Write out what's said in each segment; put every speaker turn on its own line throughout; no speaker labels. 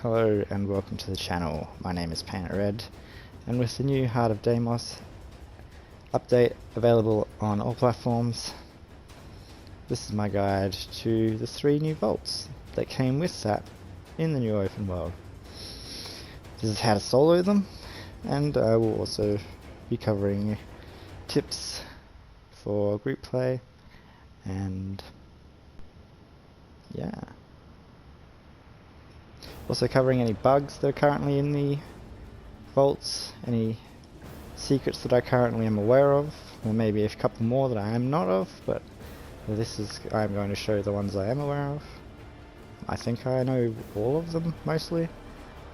Hello and welcome to the channel. My name is Painted Red, and with the new Heart of Deimos update available on all platforms, this is my guide to the 3 new vaults that came with that in the new open world. This is how to solo them, and I will also be covering tips for group play and yeah. Also covering any bugs that are currently in the vaults, any secrets that I currently am aware of, or maybe a couple more that I am not of, but I'm going to show the ones I am aware of. I think I know all of them, mostly,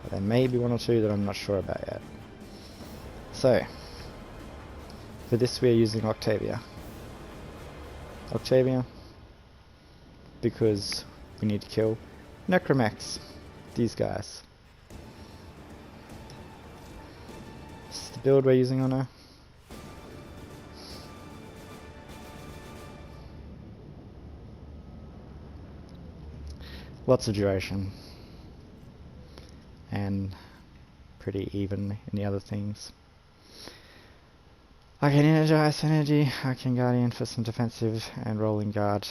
but there may be 1 or 2 that I'm not sure about yet. So, for this we are using OCTAVIA. OCTAVIA, because we need to kill necromechs. These guys. This is the build we're using on her. Lots of duration. And pretty even in the other things. I can energize energy, I can guardian for some defensive and rolling guard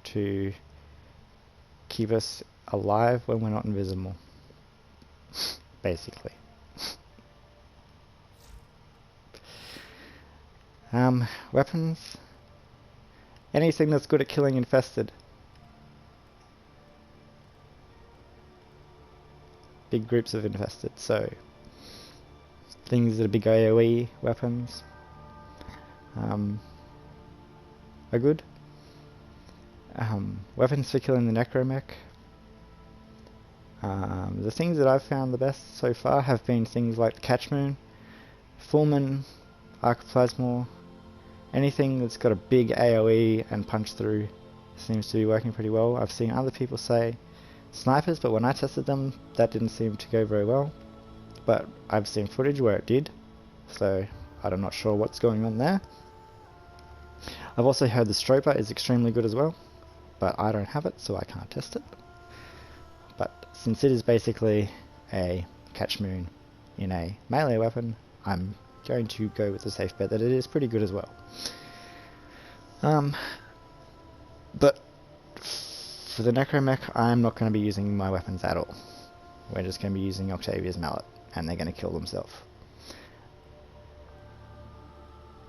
to keep us alive when we're not invisible. Basically. Weapons. Anything that's good at killing infested. Big groups of infested, so things that are big AoE weapons are good. Weapons for killing the necromech. The things that I've found the best so far have been things like the Catchmoon, Fulmin, Arcoplasmor. Anything that's got a big AoE and punch through seems to be working pretty well. I've seen other people say snipers, but when I tested them that didn't seem to go very well. But I've seen footage where it did, so I'm not sure what's going on there. I've also heard the Stroper is extremely good as well, but I don't have it, so I can't test it. But since it is basically a Catchmoon in a melee weapon, I'm going to go with the safe bet that it is pretty good as well. But for the necromech, I'm not going to be using my weapons at all. We're just going to be using OCTAVIA's mallet, and they're going to kill themselves.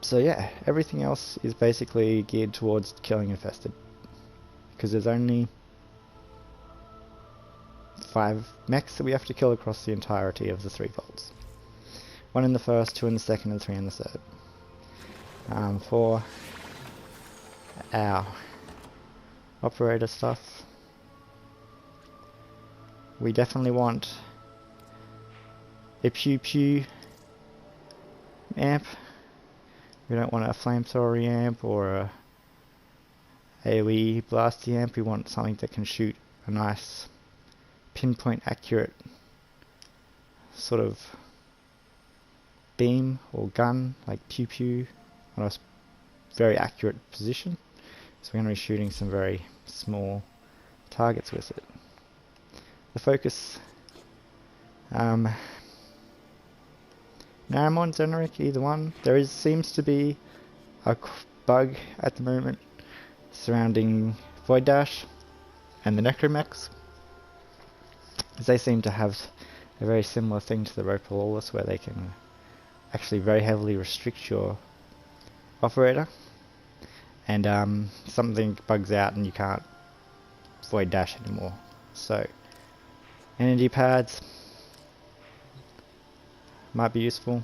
So yeah, everything else is basically geared towards killing infested, because there's only 5 mechs that we have to kill across the entirety of the 3 vaults. 1 in the first, 2 in the second, and 3 in the third. For our operator stuff, we definitely want a pew pew amp. We don't want a flamethrower amp or a AoE blasty amp. We want something that can shoot a nice pinpoint accurate sort of beam or gun, like pew pew, on a very accurate position. So we're going to be shooting some very small targets with it. The focus, Naramon, Zeneric, either one. There seems to be a bug at the moment surrounding Void Dash and the Necromechs, as they seem to have a very similar thing to the Ropalawless, where they can actually very heavily restrict your operator, and something bugs out and you can't Void Dash anymore. So energy pads might be useful.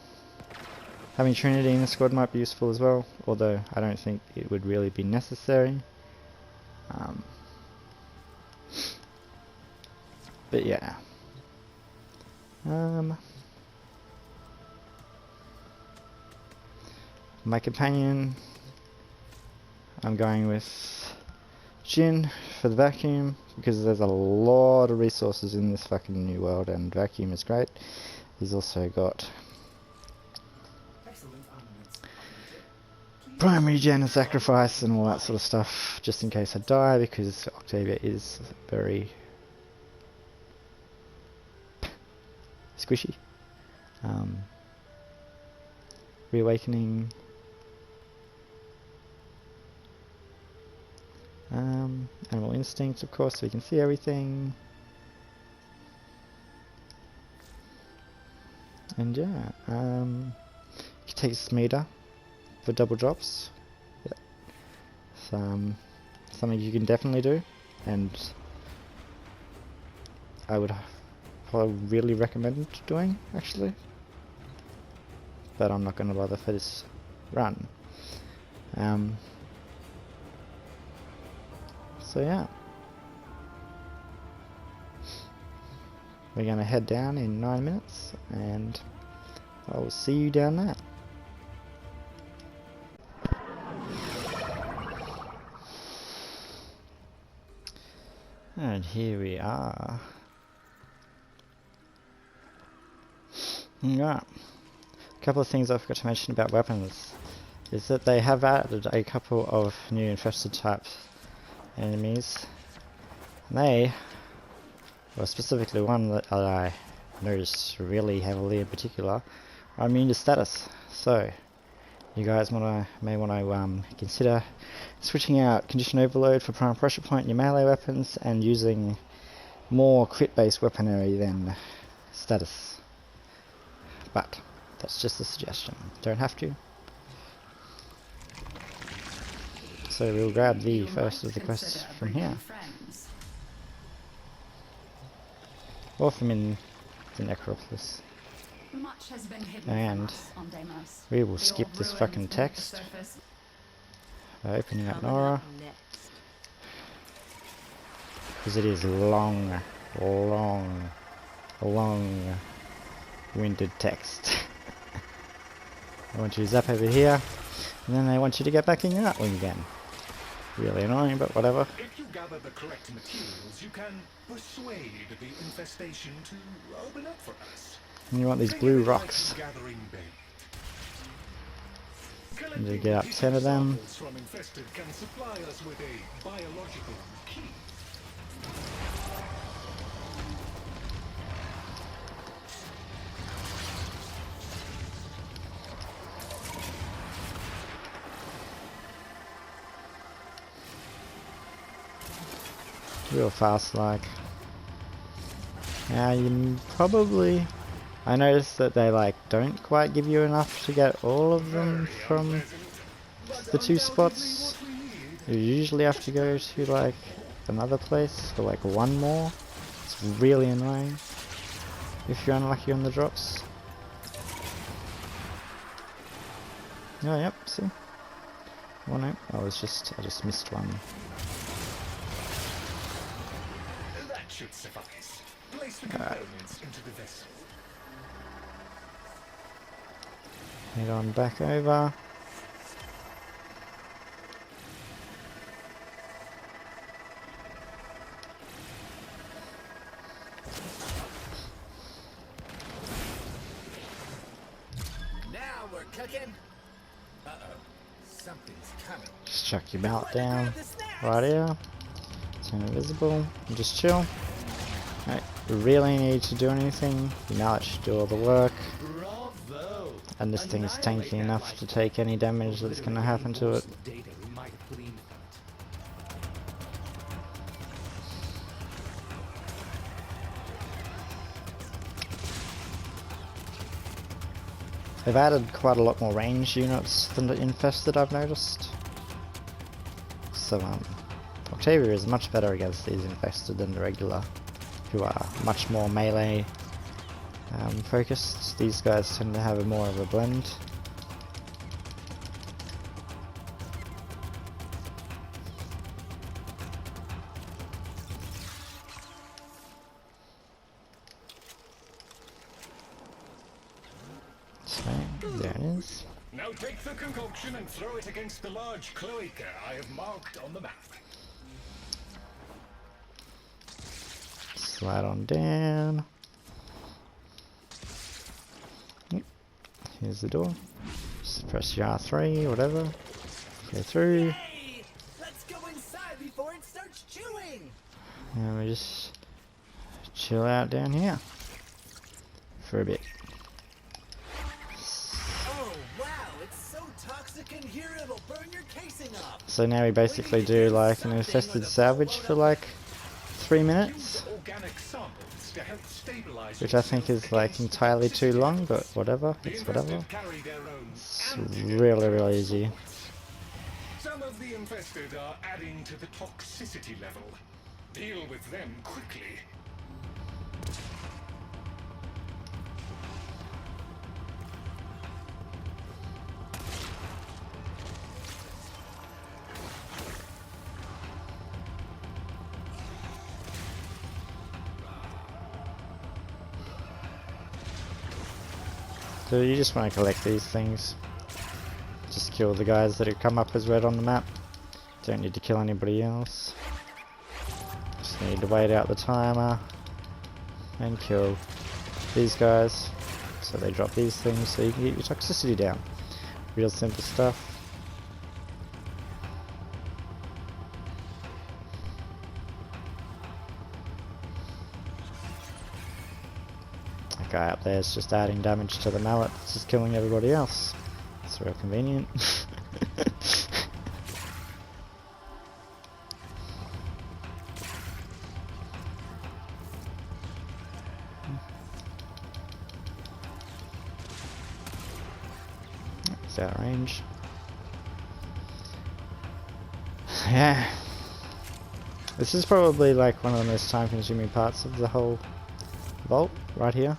Having Trinity in the squad might be useful as well, although I don't think it would really be necessary. But yeah. My companion, I'm going with DJINN for the vacuum, because there's a lot of resources in this fucking new world, and vacuum is great. He's also got primary gen and sacrifice and all that sort of stuff, just in case I die, because OCTAVIA is very squishy. Reawakening. Animal instinct, of course, so we can see everything. And yeah, you can take this meter for double drops. Yeah. Something you can definitely do, and I would probably really recommend doing, actually. But I'm not going to bother for this run. So yeah, we're going to head down in 9 minutes, and I will see you down there. And here we are. Yeah. A couple of things I forgot to mention about weapons is that they have added a couple of new infested types enemies. And they, well, specifically one that I noticed really heavily in particular, are immune to status. So you guys may want to consider switching out condition overload for prime pressure point in your melee weapons and using more crit based weaponry than status. But that's just a suggestion. Don't have to. So we'll grab the first of the quests from here. Or from in the necropolis. And we will skip this fucking text by opening up Nora. Because it is long winded text. I want you to zap over here, and then they want you to get back in your Nightwing again. Really annoying, but whatever.
If you gather the correct materials, you can persuade the infestation to open up for us.
And you want these blue rocks. And you get up 10 of them.
From infested can supply us with a biological key.
Real fast like. Now you probably, I noticed that they like don't quite give you enough to get all of them from the 2 spots. You usually have to go to like another place for like 1 more. It's really annoying if you're unlucky on the drops. Oh yep, see? Oh no, I just missed one.
Should suffice. Place the components into the vessel.
Head on back over.
Now we're cooking. Uh-oh. Something's coming.
Just chuck your belt down right here. Turn invisible and just chill. Right, we really need to do anything. Your mallet should do all the work.
Bravo.
And this thing is tanky enough to take any damage that's going to happen to it. They've added quite a lot more range units than the infested, I've noticed. So OCTAVIA is much better against these infested than the regular, who are much more melee focused. These guys tend to have more of a blend. So, there it is.
Now take the concoction and throw it against the large cloaca I have marked on the map.
Slide on down. Yep. Here's the door. Just press your R3, whatever. Go through.
Hey, let's go inside before it starts chewing.
And we just chill out down here for a bit.
Oh wow, it's so toxic in here it'll burn your casing up.
So now we basically do like an infested salvage for like 3 minutes,
Organic samples to help stabilize
which I think is like entirely too long, but whatever, it's whatever. It's really easy.
Some of the infested are adding to the toxicity level. Deal with them quickly.
So you just want to collect these things. Just kill the guys that have come up as red on the map. Don't need to kill anybody else. Just need to wait out the timer and kill these guys. So they drop these things so you can get your toxicity down. Real simple stuff. That guy up there is just adding damage to the mallet, it's just killing everybody else. It's real convenient. It's out of range. Yeah. This is probably like one of the most time consuming parts of the whole vault, right here.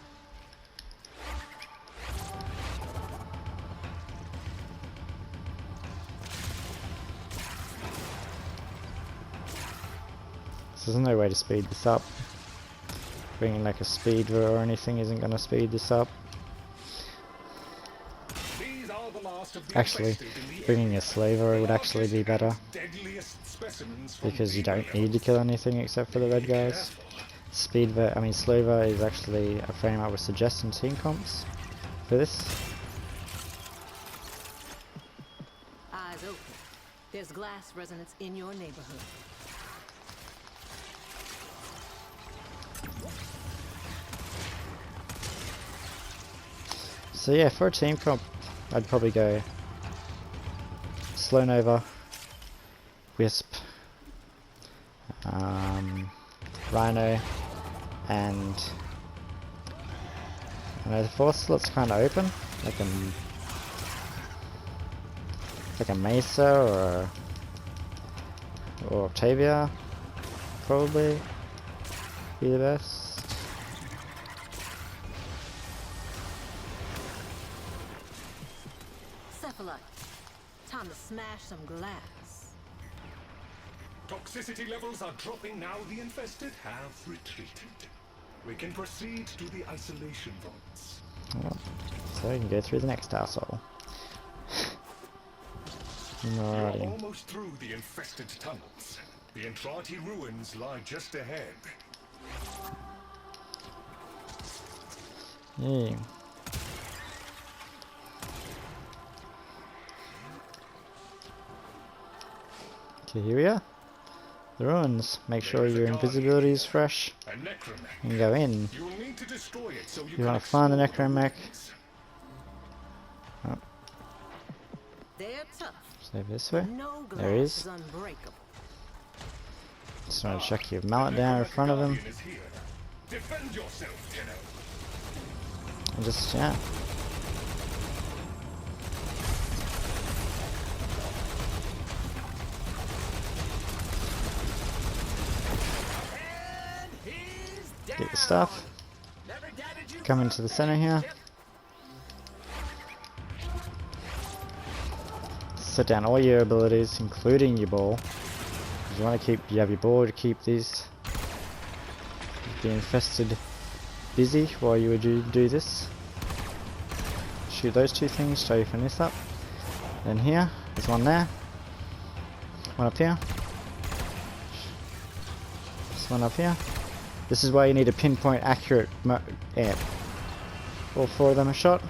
So there's no way to speed this up. Bringing like a speeder or anything isn't going to speed this up. Actually, bringing a slaver would actually be better. Because you don't need to kill anything except for the red guys. Slaver is actually a frame I would suggest in team comps for this.
Eyes open. There's glass resonance in your neighborhood.
So yeah, for a team comp, I'd probably go Slow Nova, Wisp, Rhino, and I know the fourth slot's kind of open, like a Mesa or OCTAVIA, probably be the best.
Time to smash some glass.
Toxicity levels are dropping now. The infested have retreated. We can proceed to the isolation vaults.
Oh, so we can go through the next asshole.
You're almost through the infested tunnels. The Entrati ruins lie just ahead.
Yeah. OCTAVIA, the ruins. Make sure your invisibility is fresh and go in. You want to find the necromech. Oh. Stay this way. There he is. Just want to check your mallet down in front of him. And just, yeah. Get the stuff. Come into the center here. Set down all your abilities, including your ball. You want to keep, you have your ball to keep these, the infested busy while you would do this. Shoot those two things to open this up. Then here, there's one there. One up here. This one up here. This is why you need a pinpoint accurate aim. All four of them are shot.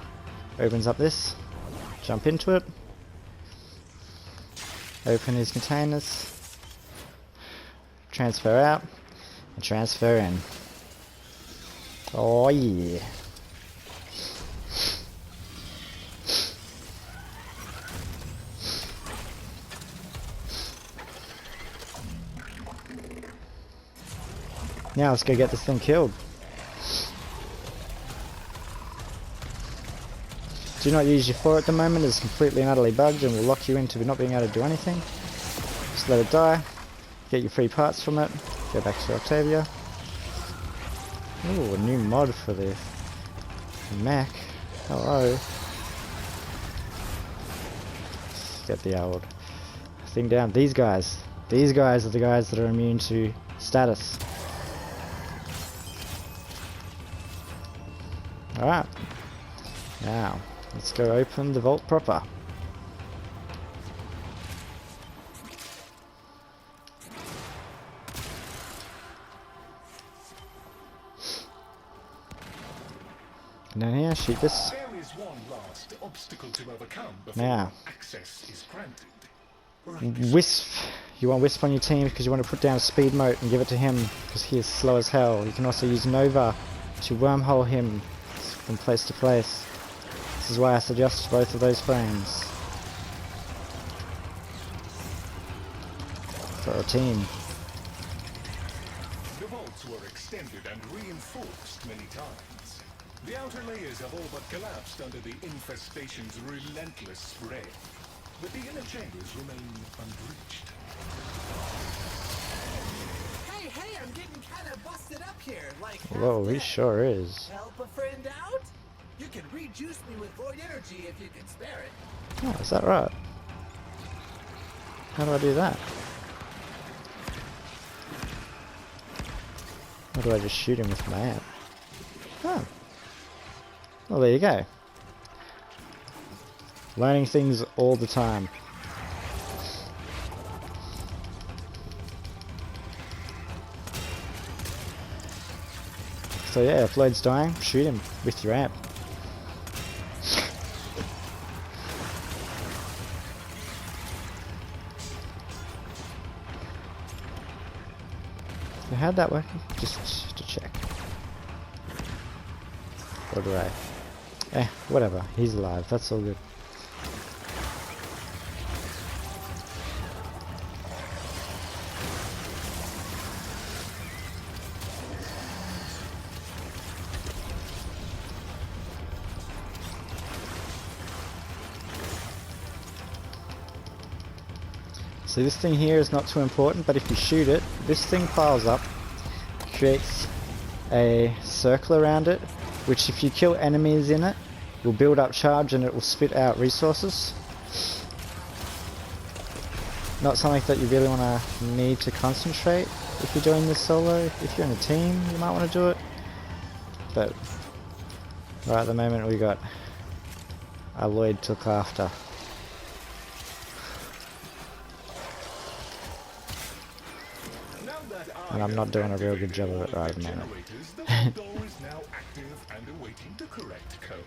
Opens up this. Jump into it. Open these containers. Transfer out. And transfer in. Oh yeah. Now let's go get this thing killed. Do not use your 4 at the moment, it's completely and utterly bugged and will lock you into not being able to do anything. Just let it die, get your free parts from it, go back to OCTAVIA. Ooh, a new mod for the Mac. Hello. Let's get the old thing down. These guys are the guys that are immune to status. Alright. Now, let's go open the vault proper. And then here, shoot this.
There is one last obstacle to overcome before
Now,
access is granted.
Wisp. You want Wisp on your team because you want to put down Speed Mote and give it to him because he is slow as hell. You can also use Nova to wormhole him from place to place. This is why I suggest both of those frames for a team.
The vaults were extended and reinforced many times. The outer layers have all but collapsed under the infestation's relentless spread, but the inner chambers remain unbreached.
Hey, I'm getting kind of busted up here, like
Whoa, he
half
sure is.
dead. Help a friend out? You can rejuice me with void energy if you can spare it.
Oh, is that right? How do I do that? Or do I just shoot him with my amp? Oh. Well, there you go. Learning things all the time. So yeah, if Lloyd's dying, shoot him with your amp. So how'd that work? Just to check. Or do I? Whatever. He's alive. That's all good. So this thing here is not too important, but if you shoot it, this thing piles up, creates a circle around it, which if you kill enemies in it, will build up charge and it will spit out resources. Not something that you really want to need to concentrate if you're doing this solo. If you're in a team, you might want to do it. But right at the moment we got our Lloyd took after. And I'm not doing a real good job of it right at the moment.
The vault door is now active and awaiting the correct code.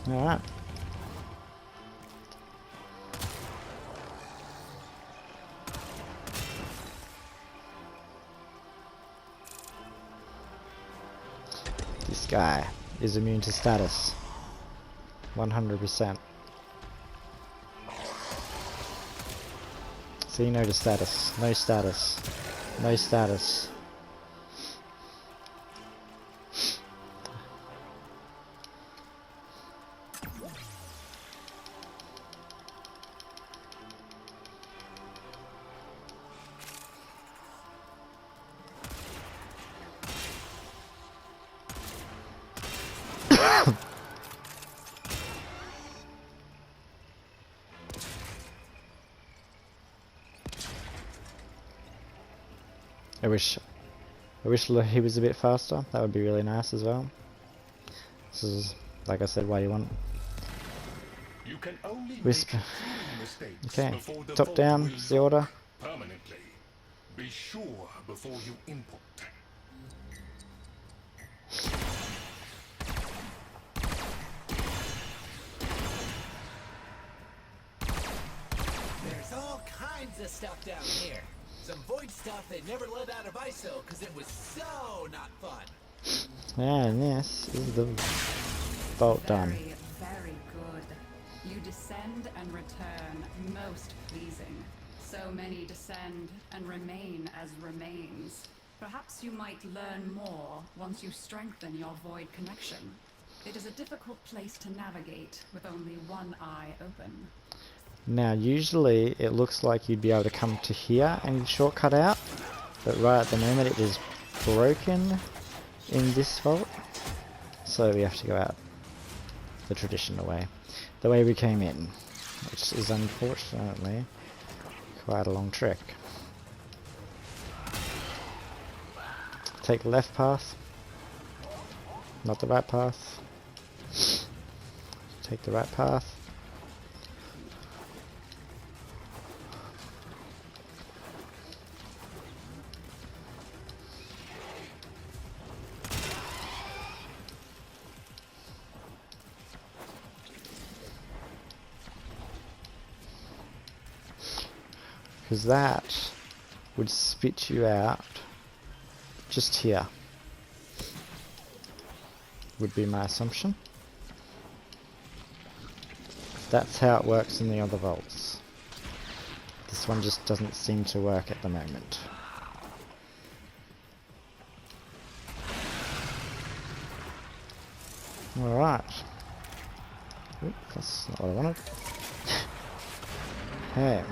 Alright. This guy is immune to status. 100%. See, no to status. No status. No status. I wish he was a bit faster. That would be really nice as well. This is, like I said, why you want
You can only
Wisp.
make 3 mistakes
Okay,
before the
top
vault
down
will
is the order.
permanently. Be sure before you input.
There's all kinds of stuff down here. Some void stuff they never let out of ISO because it was so not fun.
And this is the vault done.
Very, very good. You descend and return, most pleasing. So many descend and remain as remains. Perhaps you might learn more once you strengthen your void connection. It is a difficult place to navigate with only one eye open.
Now usually it looks like you'd be able to come to here and shortcut out, but right at the moment it is broken in this vault, so we have to go out the traditional way, the way we came in, which is unfortunately quite a long trek. Take the left path, not the right path. Take the right path. Because that would spit you out just here, would be my assumption. That's how it works in the other vaults. This one just doesn't seem to work at the moment. Alright. Oop, that's not what I wanted. Okay.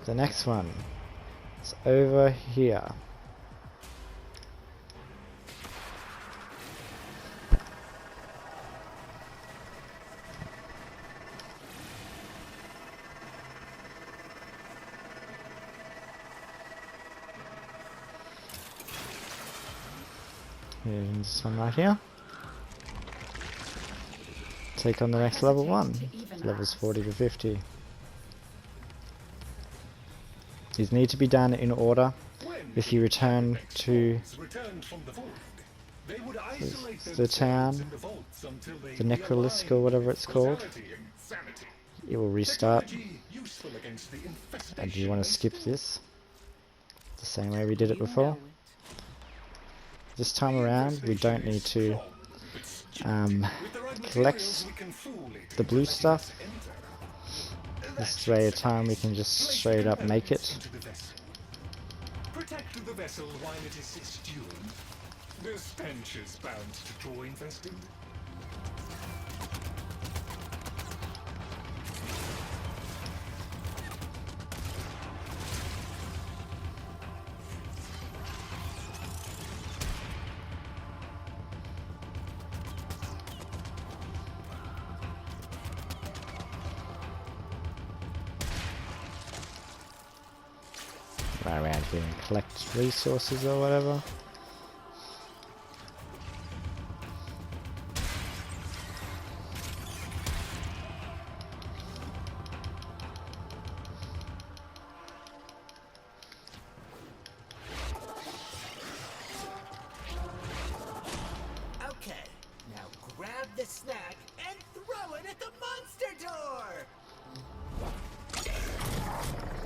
The next one is over here. Here's this one right here. Take on the next level 1. Levels 40 to 50. These need to be done in order. If you return to the town, the Necrolisc or whatever it's called, it will restart. And do you want to skip this? The same way we did it before. This time around we don't need to collect the blue stuff. This way of time we can just straight up make it.
Protect the vessel while it is stewing. The stench is bound to draw infested.
Around here and collect resources or whatever.
Okay, now grab the snack and throw it at the monster door!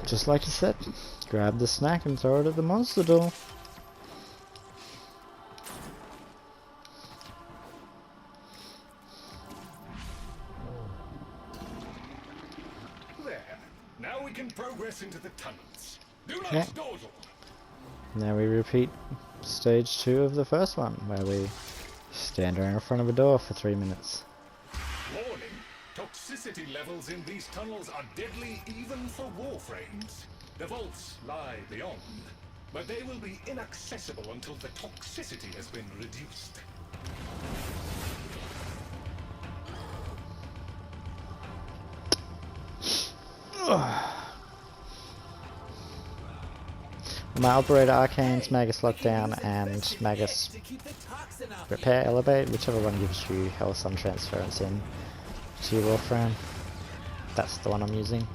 Just like you said, grab the snack and throw it at the monster door.
There. Now we can progress into the tunnels. Do not
Okay.
dawdle.
Now we repeat stage 2 of the first one, where we stand around in front of a door for 3 minutes.
Warning. Toxicity levels in these tunnels are deadly even for warframes. The vaults lie beyond, but they will be inaccessible until the toxicity has been reduced.
My operator arcanes, Magus lockdown, and Magus
To keep the toxin off
repair elevate, whichever one gives you health on transference in to your Warframe. That's the one I'm using.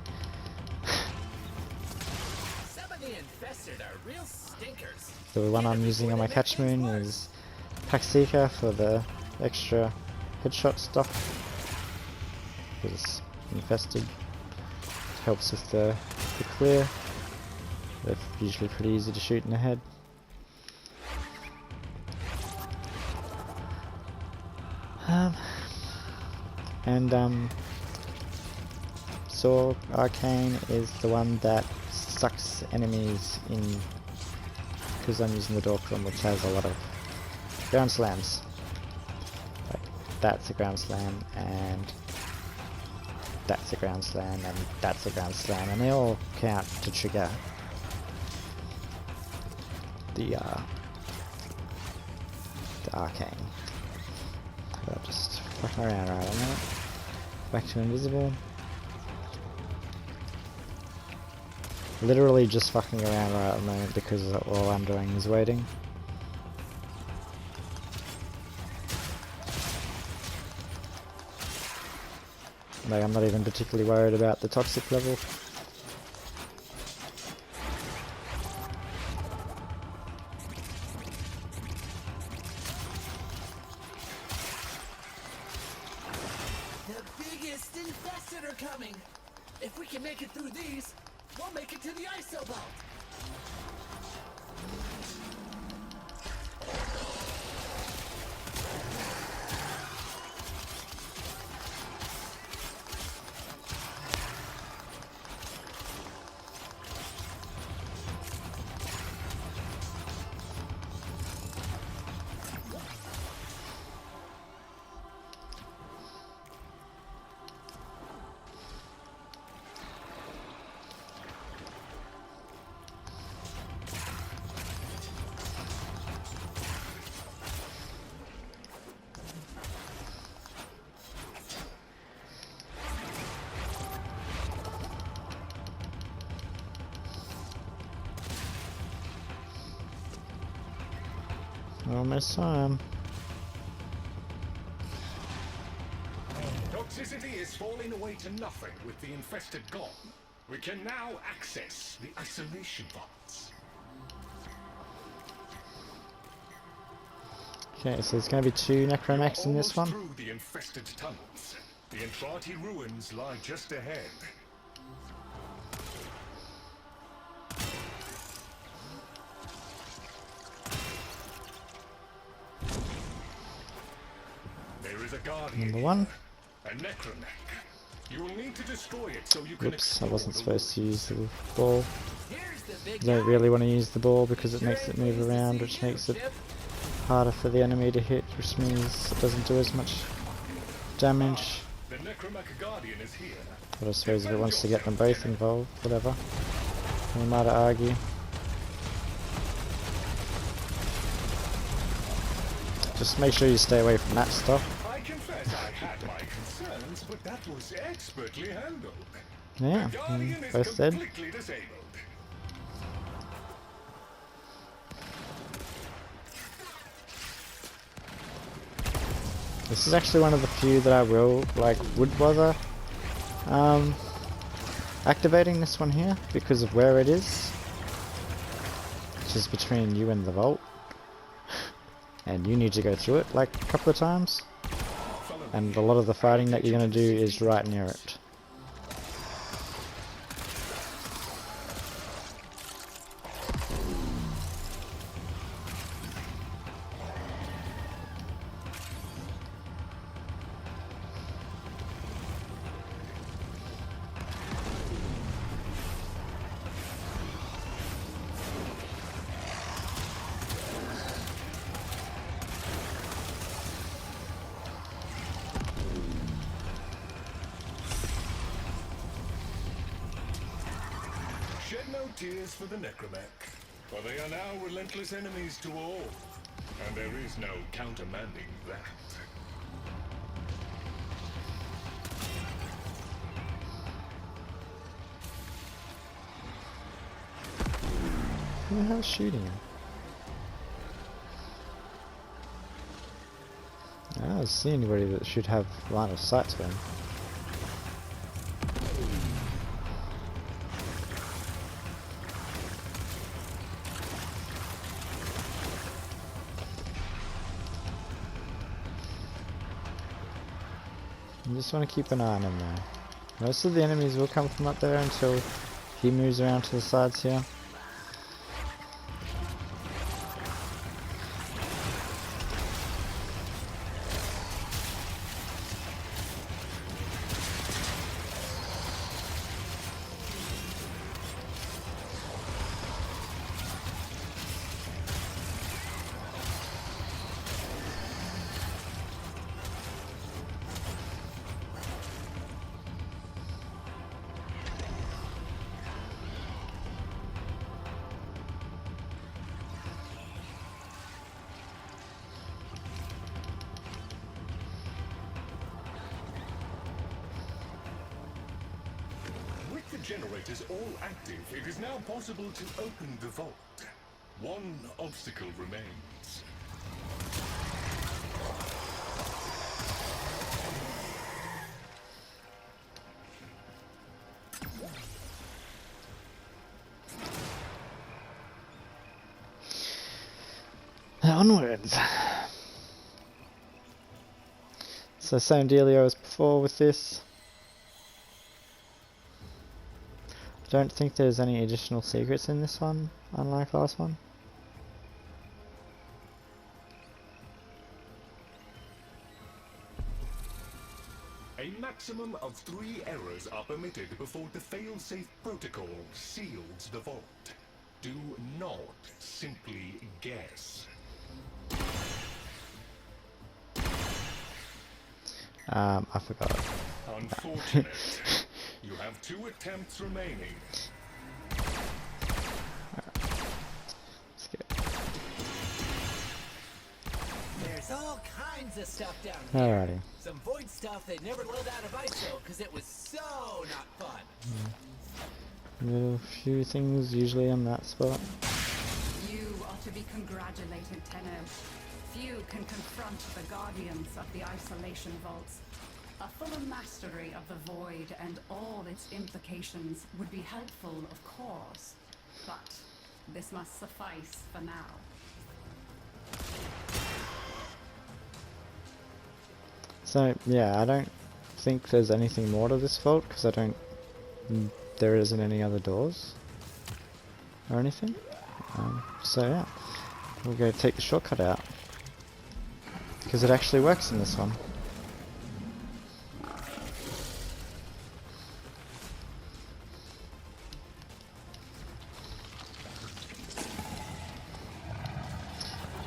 Some of the infested are real stinkers.
The one I'm using on my catch moon is Pack Seeker for the extra headshot stuff. Because it's infested. It helps with the clear. They're usually pretty easy to shoot in the head. Saw Arcane is the one that sucks enemies in because I'm using the door column, which has a lot of ground slams. Like, that's a ground slam, and that's a ground slam, and that's a ground slam, and they all count to trigger the arcane. So I'll just fuck around right a minute. Back to invisible. Literally just fucking around right at the moment because all I'm doing is waiting. Like, I'm not even particularly worried about the toxic level.
The biggest infested are coming. If we can make it through these, we'll make it to the ISO vault. Almost time.
Toxicity is falling away to nothing with the infested gone. We can now access the isolation vaults.
Okay, so there's going to be 2 necromechs in this one.
Through the infested tunnels. The Entrati ruins lie just ahead. There is a guardian.
Number 1.
A necromech. You will need to destroy it so you can.
Oops, I wasn't supposed to use the ball.
Here's the big
I don't
guy.
really want to use the ball because it makes it move around, which makes it harder for the enemy to hit, which means it doesn't do as much damage.
The necromech guardian is here.
But I suppose if it wants to get them both involved, whatever. We might argue. Just make sure you stay away from that stuff.
I confess I had my concerns, but that was expertly handled.
Yeah,
The guardian is
both dead.
completely disabled.
This is actually one of the few that I would bother activating this one here because of where it is, which is between you and the vault, and you need to go through it like a couple of times, and a lot of the fighting that you're going to do is right near it.
Shed no tears for the necromech, for they are now relentless enemies to all, and there is no countermanding that.
Who the hell's shooting him? I don't see anybody that should have line of sight to him. You just want to keep an eye on him there. Most of the enemies will come from up there until he moves around to the sides here.
generators all active, it is now possible to open the vault. One obstacle remains.
Onwards. So same dealio as before with this. I don't think there's any additional secrets in this one, unlike last one.
A maximum of 3 errors are permitted before the fail-safe protocol seals the vault. Do not simply guess.
I forgot.
Unfortunate. You have 2 attempts remaining.
Let's go.
There's all kinds of stuff down here.
Alrighty.
Some void stuff they never let out of ISO because it was so not fun.
Little few things usually on that spot.
You are to be congratulated, Tenno. Few can confront the guardians of the isolation vaults. A fuller mastery of the void and all its implications would be helpful, of course, but this must suffice for now.
So yeah, I don't think there's anything more to this vault because there isn't any other doors or anything. So yeah, we'll go take the shortcut out because it actually works in this one.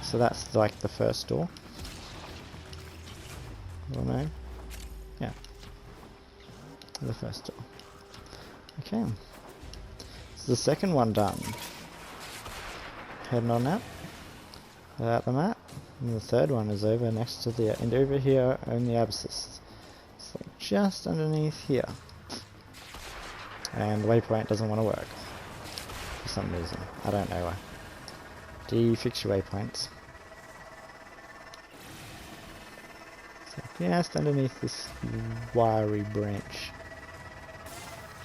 So that's like the first door. Or no? Yeah. The first door. Okay. So the second one done. Heading on out. Without the map. And the third one is over next to the and over here on the abscess. So just underneath here. And the waypoint doesn't want to work. For some reason. I don't know why. Do you fix your waypoints? Just underneath this wiry branch.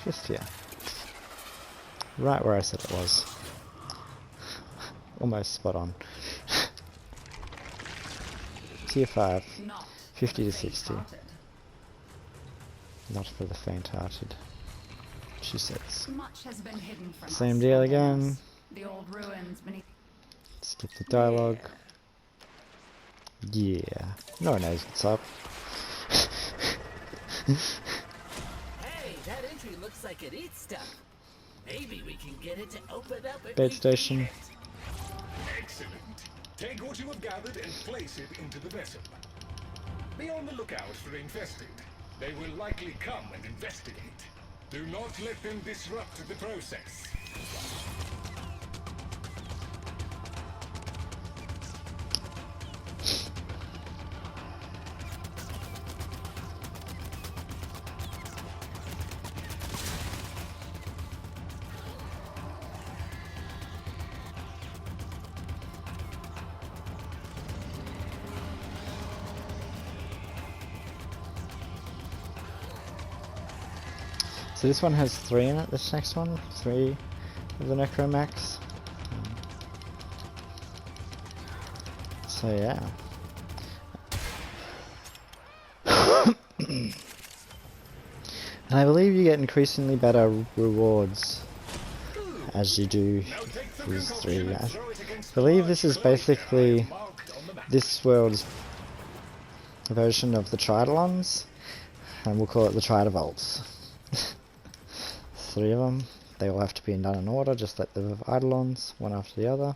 Just here. Right where I said it was. Almost spot on. Tier 5. 50 to 60. Not for the faint-hearted. She says.
Much has been hidden from
Same
us,
deal
Deimos.
again.
The old ruins beneath.
Skip the dialogue. Yeah. No one knows what's up.
Hey, that entry looks like it eats stuff. Maybe we can get it to open up if
Bed
we
station.
feed it.
Excellent. Take what you have gathered and place it into the vessel. Be on the lookout for infested. They will likely come and investigate. Do not let them disrupt the process.
So this one has 3 in it, this next one. 3 of the Necromax. So yeah. And I believe you get increasingly better rewards as you do these 3. I believe this is basically this world's version of the Tridolons, and we'll call it the Tridovolts. 3 of them. They all have to be done in order, just like the Eidolons, one after the other.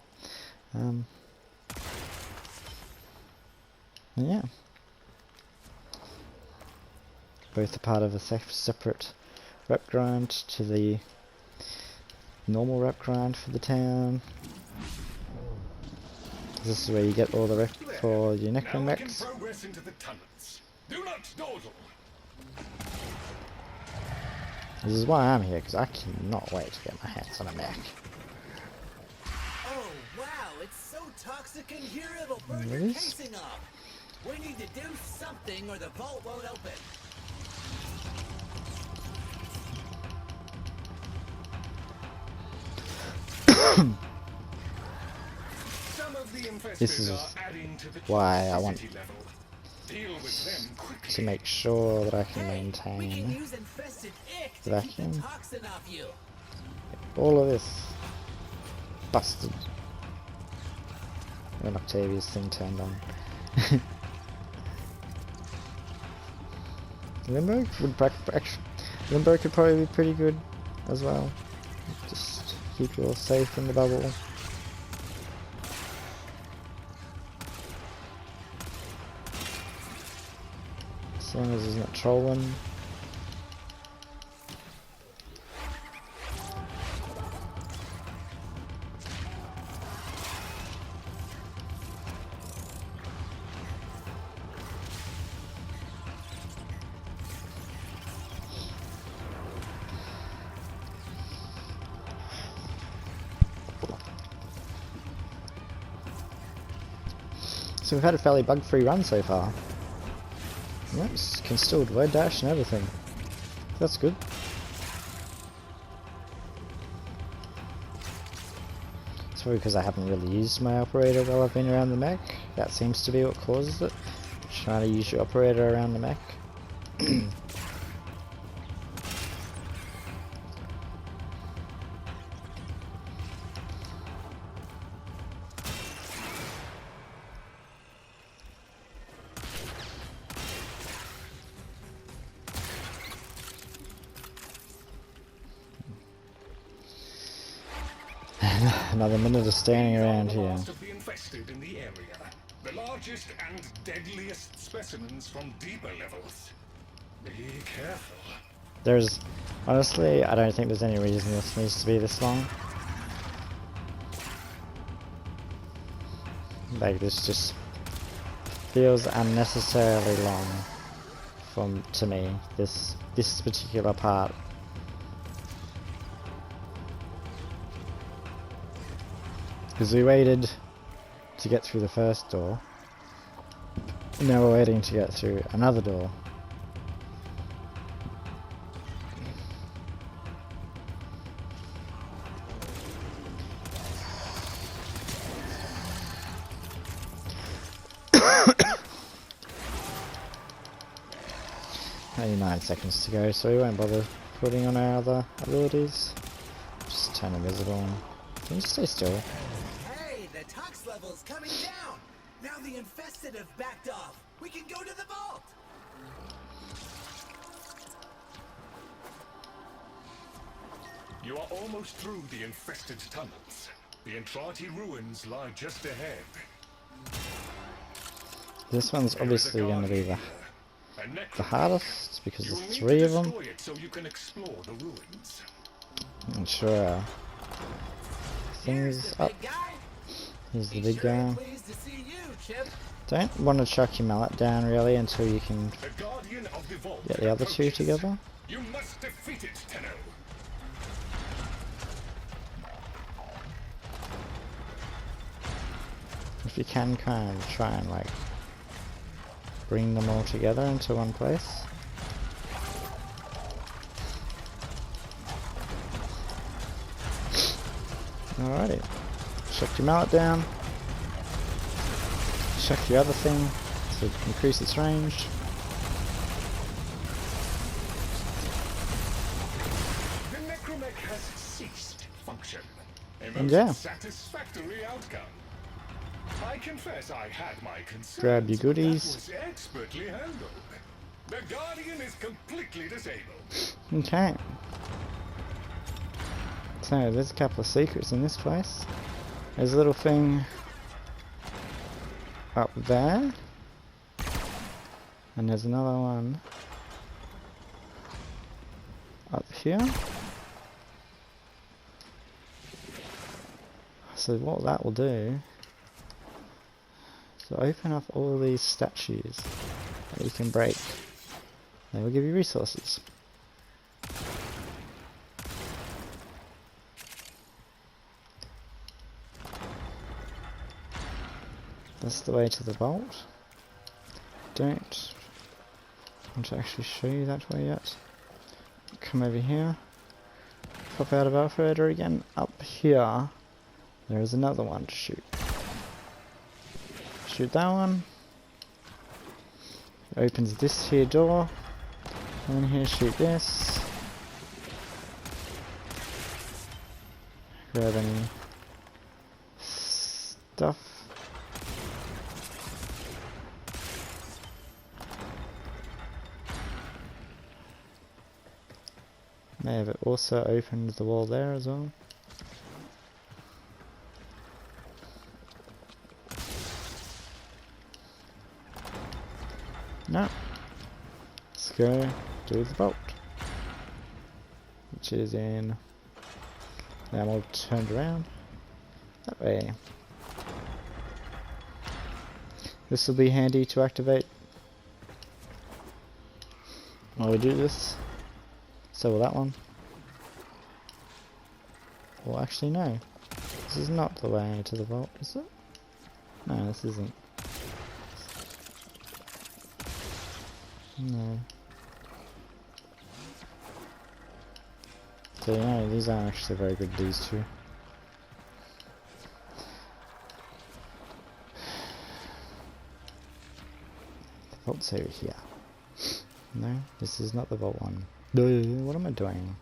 Yeah. Both are part of a separate rep grind to the normal rep grind for the town. This is where you get all the rep for your Necromax.
Progress into the tunnels. Do not dawdle.
This is why I'm here, because I cannot wait to get my hands on a mech.
Oh wow, it's so toxic in here it'll burn your
Yes.
casing up. We need to do something or the vault won't open.
Some of the infested
This is
are adding to the
why I want
toxicity level. Deal with them quickly.
to make sure that I can
Hey, we can
maintain
use infested ick
the
to keep the
vacuum.
toxin off you.
All of this. Busted. When Octavia's thing turned on. Limbo Limbo could probably be pretty good as well. Just keep you all safe in the bubble. As long as he's not trolling. So we've had a fairly bug-free run so far. Yes, can still void dash and everything. That's good. It's probably because I haven't really used my operator while I've been around the mech. That seems to be what causes it. Trying to use your operator around the mech. Another minute of standing around here.
Last of the infested in the area. The largest and deadliest specimens from deeper levels. Be careful.
There's, honestly, I don't think there's any reason this needs to be this long. Like, this just feels unnecessarily long to me, this particular part. Because we waited to get through the first door, and now we're waiting to get through another door. Only 9 seconds to go, so we won't bother putting on our other abilities. Just turn invisible. Can you stay still?
Hey, the tox level's coming down. Now the infested have backed off. We can go to the vault.
You are almost through the infested tunnels. The Entrati ruins lie just ahead.
This one's
There is a
obviously going to be
guard
the
here, a necromancer.
hardest because
You'll
there's
need
3
to
of them.
destroy it so you can explore the ruins.
I'm sure.
Here's
Things
the
up.
big guy.
Here's the
Be
big
sure
guy.
pleased to see you, Chip.
Don't want to chuck your mallet down really until you can
The guardian of the vault
get the other 2
approaches.
together.
You must defeat it, Tenno.
If you can, kind of try and like bring them all together into one place. Alrighty. Chuck your mallet down. Chuck your other thing to increase its range.
The necromech has ceased function. A
And
most
yeah.
satisfactory outcome. I confess I had my concerns.
Grab your
but
goodies.
That was expertly handled. The guardian is completely disabled.
Okay. So there's a couple of secrets in this place. There's a little thing up there. And there's another one up here. So what that will do, so open up all these statues that you can break. They will give you resources. That's the way to the vault. Don't want to actually show you that way yet. Come over here. Pop out of Alpha again. Up here, there is another one to shoot. Shoot that one. It opens this here door. And then here, shoot this. Grab any stuff. May have also opened the wall there as well. No. Let's go do the vault. Which is in... Now I'm all turned around. That way. This will be handy to activate while we do this. So will that one. Well, actually no. This is not the way to the vault, is it? No, this isn't. No. So yeah, these aren't actually very good, these two. The vault's over here. No, this is not the vault one. No, what am I doing?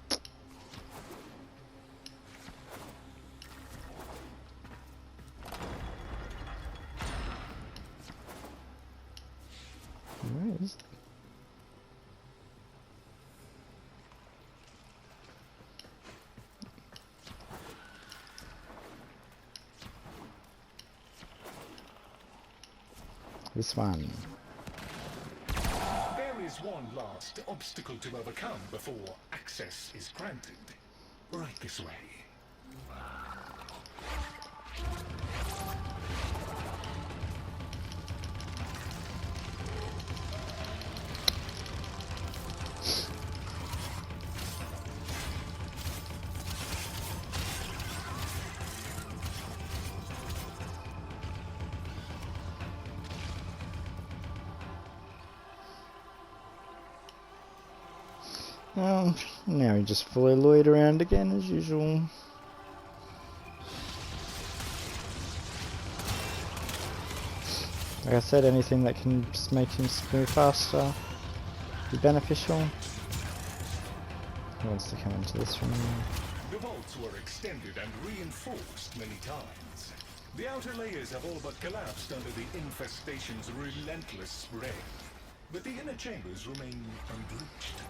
Where is it? This one.
There is one last obstacle to overcome before access is granted. Right this way.
Well, now we just fully loiter around again as usual. Like I said, anything that can just make him move faster be beneficial. He wants to come into this room.
The vaults were extended and reinforced many times. The outer layers have all but collapsed under the infestation's relentless spread. But the inner chambers remain unbreached.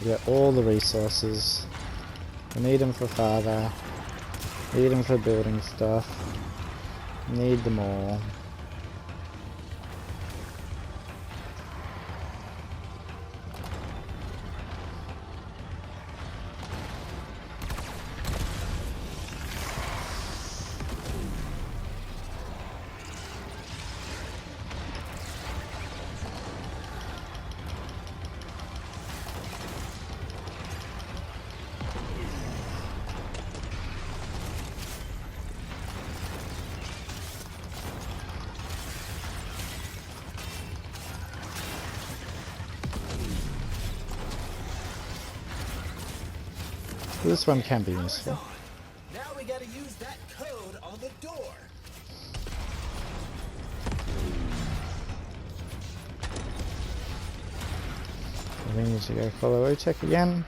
We got all the resources. We need them for father. Need them for building stuff. Need them all. This one can be useful.
Now we gotta use that code on the door.
We need to go follow Otek again.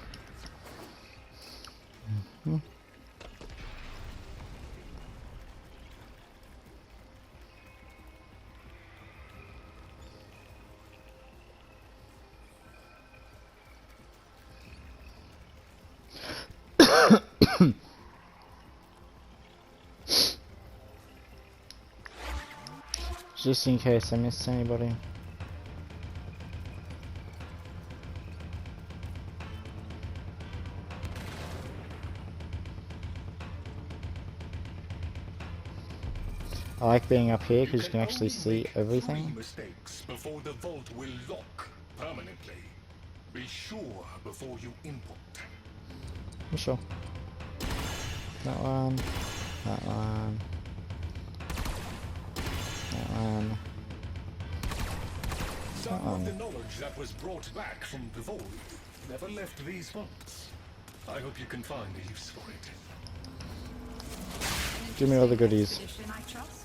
Just in case I missed anybody. I like being up here because you can
only
actually see
make
everything.
3 mistakes before the vault will lock permanently. Be sure before you input.
For sure. That one. That one. That one.
Some of the knowledge that was brought back from the void never left these vaults. I hope you can find a use for it.
Give me all the goodies.
Expedition, I trust.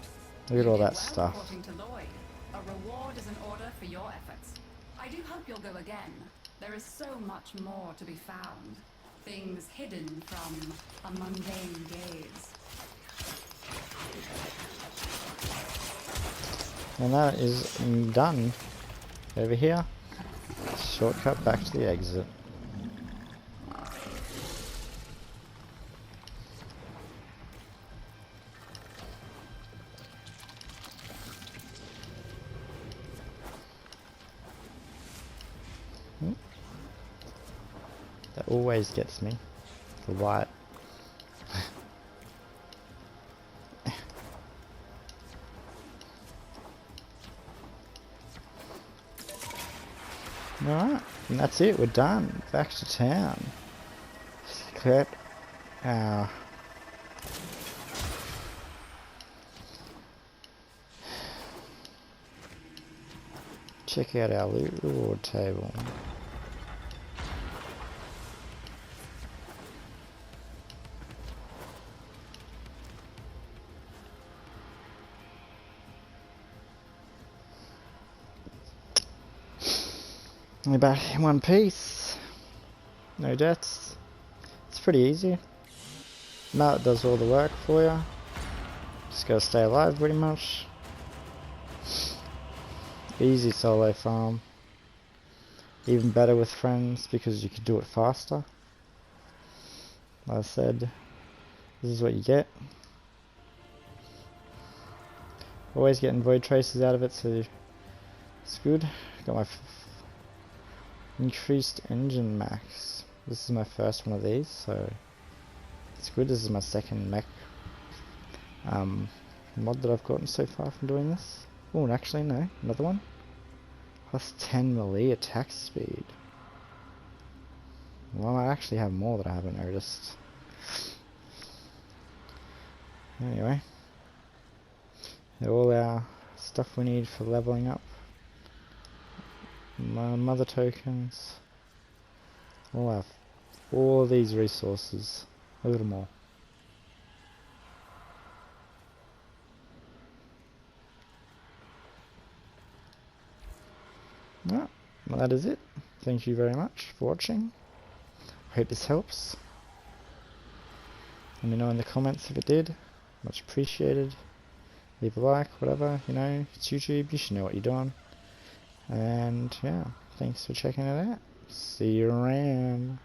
Look at
You
all
did
that
well,
stuff.
according to Lloyd. A reward is in order for your efforts. I do hope you'll go again. There is so much more to be found. Things hidden from a mundane gaze.
And that is done. Over here. Shortcut back to the exit. That always gets me. The light. Alright, and that's it, we're done. Back to town. Cut our check out our loot reward table. Only back in one piece. No deaths. It's pretty easy. Now it does all the work for you. Just gotta stay alive pretty much. Easy solo farm. Even better with friends because you can do it faster. Like I said, this is what you get. Always getting void traces out of it, so it's good. Got my increased engine max. This is my first one of these, so it's good. This is my second mech mod that I've gotten so far from doing this. Oh, and actually no, another one. Plus 10 melee attack speed. Well, I actually have more that I haven't noticed. Anyway, all our stuff we need for leveling up. My mother tokens, all these resources, a little more. Well, that is it. Thank you very much for watching. I hope this helps. Let me know in the comments if it did. Much appreciated. Leave a like, whatever, you know, it's YouTube, you should know what you're doing. And yeah, thanks for checking it out. See you around.